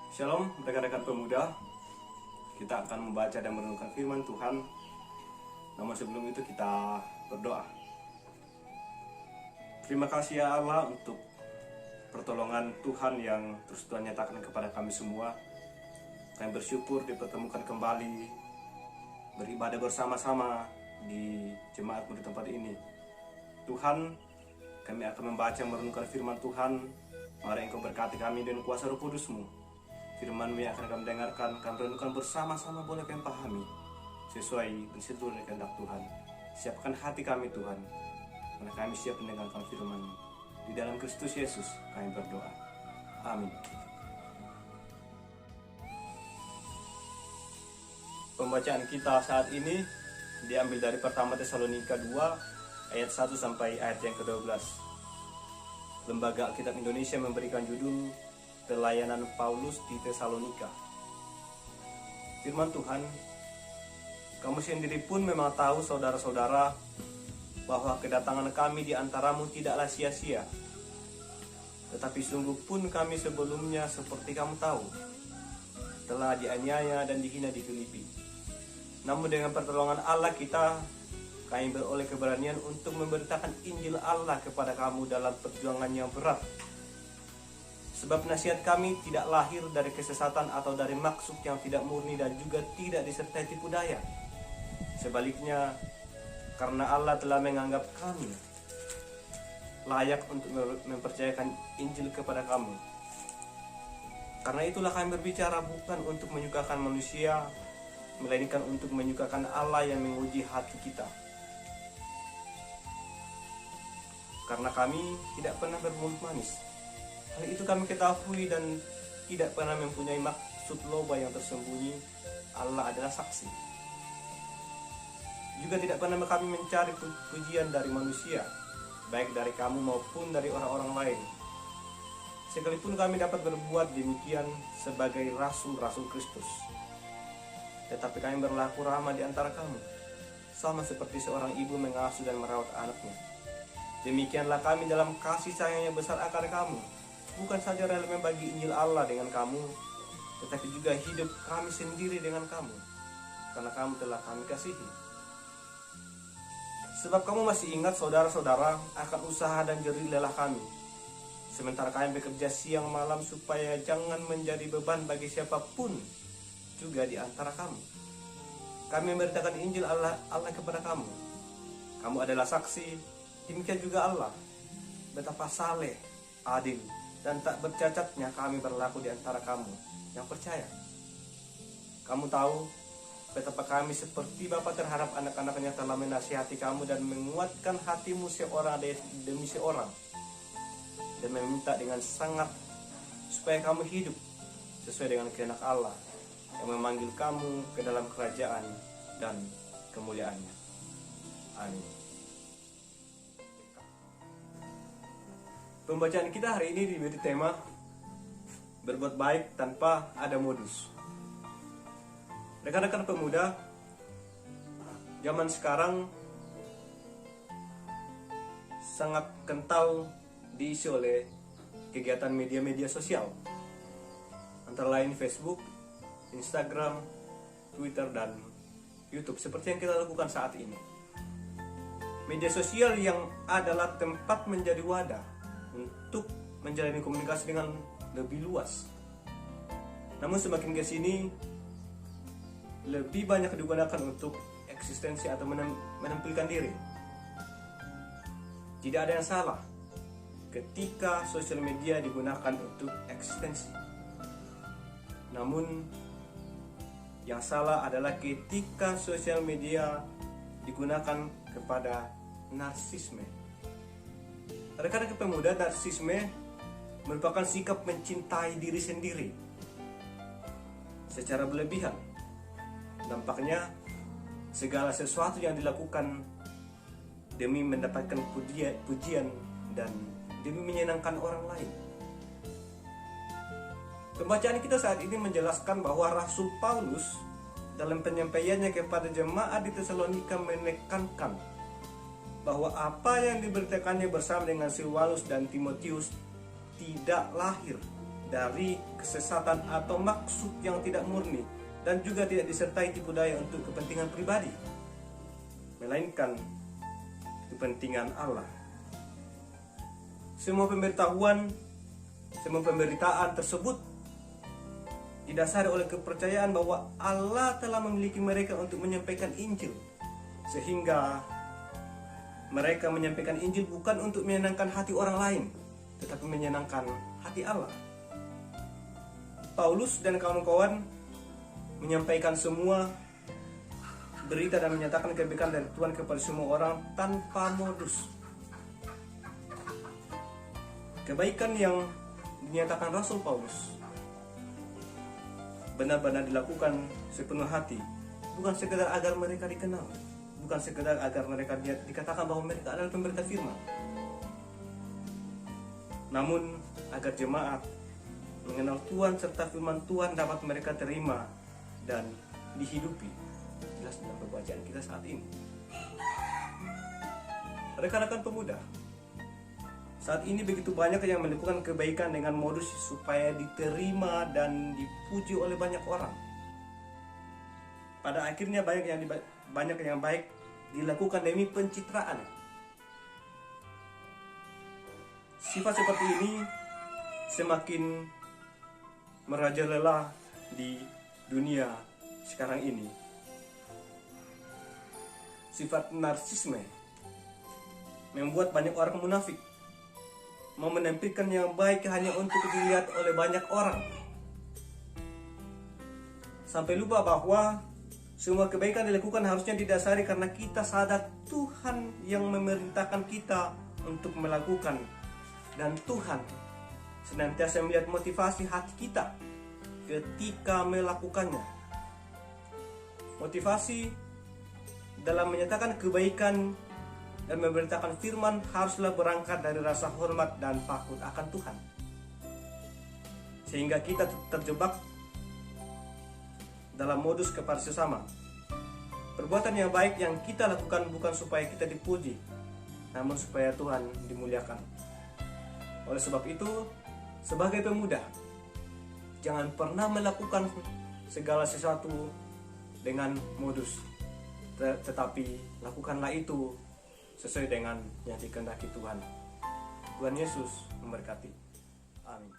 Shalom rekan-rekan pemuda. Kita akan membaca dan merenungkan firman Tuhan. Namun sebelum itu kita berdoa. Terima kasih ya Allah untuk pertolongan Tuhan yang terus Tuhan nyatakan kepada kami semua. Kami bersyukur dipertemukan kembali, beribadah bersama-sama di jemaatmu di tempat ini. Tuhan, kami akan membaca merenungkan firman Tuhan. Mari Engkau berkati kami dengan kuasa Roh Kudus-Mu. Firman-Mu yang akan kami dengarkan, kami renungkan bersama-sama, boleh kami pahami sesuai dan seturut dengan kehendak Tuhan. Siapkan hati kami Tuhan, karena kami siap mendengarkan firman-Mu. Di dalam Kristus Yesus kami berdoa. Amin. Pembacaan kita saat ini diambil dari pertama Tesalonika 2 ayat 1 sampai ayat yang ke-12. Lembaga Alkitab Indonesia memberikan judul Pelayanan Paulus di Tesalonika. Firman Tuhan, kamu sendiri pun memang tahu saudara-saudara bahwa kedatangan kami di antaramu tidaklah sia-sia. Tetapi sungguh pun kami sebelumnya seperti kamu tahu, telah dianiaya dan dihina di Filipi. Namun dengan pertolongan Allah kami beroleh keberanian untuk memberitakan Injil Allah kepada kamu dalam perjuangan yang berat. Sebab nasihat kami tidak lahir dari kesesatan atau dari maksud yang tidak murni dan juga tidak disertai tipu daya. Sebaliknya, karena Allah telah menganggap kami layak untuk mempercayakan Injil kepada kamu. Karena itulah kami berbicara bukan untuk menyukakan manusia, melainkan untuk menyukakan Allah yang menguji hati kita. Karena kami tidak pernah bermulut manis. Hal itu kami ketahui dan tidak pernah mempunyai maksud loba yang tersembunyi. Allah adalah saksi. Juga tidak pernah kami mencari pujian dari manusia, baik dari kamu maupun dari orang-orang lain. Sekalipun kami dapat berbuat demikian sebagai rasul-rasul Kristus. Tetapi kami berlaku ramah di antara kamu, sama seperti seorang ibu mengasuh dan merawat anaknya. Demikianlah kami dalam kasih sayang yang besar akan kamu. Bukan saja rela membagi Injil Allah dengan kamu, tetapi juga hidup kami sendiri dengan kamu, karena kamu telah kami kasihi. Sebab kamu masih ingat saudara-saudara akan usaha dan jerih lelah kami, sementara kami bekerja siang malam supaya jangan menjadi beban bagi siapapun juga di antara kamu. Kami memberitakan Injil Allah kepada kamu. Kamu adalah saksi, demikian juga Allah, betapa saleh, adil, dan tak bercacatnya kami berlaku di antara kamu yang percaya. Kamu tahu betapa kami seperti Bapa terhadap anak-anaknya telah menasihati kamu dan menguatkan hatimu seorang demi seorang, dan meminta dengan sangat supaya kamu hidup sesuai dengan kehendak Allah yang memanggil kamu ke dalam kerajaan dan kemuliaannya. Amin. Pembacaan kita hari ini diberi tema berbuat baik tanpa ada modus. Rekan-rekan pemuda, zaman sekarang sangat kental diisi oleh kegiatan media-media sosial, antara lain Facebook, Instagram, Twitter, dan YouTube, seperti yang kita lakukan saat ini. Media sosial yang adalah tempat menjadi wadah untuk menjalani komunikasi dengan lebih luas. Namun semakin ke sini lebih banyak digunakan untuk eksistensi atau menampilkan diri. Tidak ada yang salah ketika sosial media digunakan untuk eksistensi. Namun yang salah adalah ketika sosial media digunakan kepada narsisme. Rekan-rekan pemuda, narsisme merupakan sikap mencintai diri sendiri secara berlebihan. Dampaknya, segala sesuatu yang dilakukan demi mendapatkan pujian dan demi menyenangkan orang lain. Pembacaan kita saat ini menjelaskan bahwa Rasul Paulus dalam penyampaiannya kepada jemaat di Tesalonika menekankan bahwa apa yang diberitakannya bersama dengan Silwanus dan Timotius tidak lahir dari kesesatan atau maksud yang tidak murni, dan juga tidak disertai tipu daya untuk kepentingan pribadi, melainkan kepentingan Allah. Semua pemberitaan tersebut didasari oleh kepercayaan bahwa Allah telah memiliki mereka untuk menyampaikan Injil, sehingga mereka menyampaikan Injil bukan untuk menyenangkan hati orang lain, tetapi menyenangkan hati Allah. Paulus dan kawan-kawan menyampaikan semua berita dan menyatakan kebaikan dari Tuhan kepada semua orang tanpa modus. Kebaikan yang dinyatakan Rasul Paulus benar-benar dilakukan sepenuh hati, bukan sekedar agar mereka dikenal, bukan sekedar agar mereka dikatakan bahwa mereka adalah pemberita firman, namun agar jemaat mengenal Tuhan serta firman Tuhan dapat mereka terima dan dihidupi. Jelas dalam pembacaan kita saat ini. Rekan-rekan pemuda, saat ini begitu banyak yang melakukan kebaikan dengan modus supaya diterima dan dipuji oleh banyak orang. Pada akhirnya banyak yang baik dilakukan demi pencitraan. Sifat seperti ini semakin merajalela di dunia sekarang ini. Sifat narsisme membuat banyak orang munafik, mau menampilkan yang baik hanya untuk dilihat oleh banyak orang, sampai lupa bahwa semua kebaikan dilakukan harusnya didasari karena kita sadar Tuhan yang memerintahkan kita untuk melakukan, dan Tuhan senantiasa melihat motivasi hati kita ketika melakukannya. Motivasi dalam menyatakan kebaikan dan memberitakan firman haruslah berangkat dari rasa hormat dan takut akan Tuhan, sehingga kita terjebak dalam modus kepada sesama. Perbuatan yang baik yang kita lakukan bukan supaya kita dipuji, namun supaya Tuhan dimuliakan. Oleh sebab itu, sebagai pemuda, jangan pernah melakukan segala sesuatu dengan modus, tetapi lakukanlah itu sesuai dengan yang dikehendaki Tuhan. Tuhan Yesus memberkati. Amin.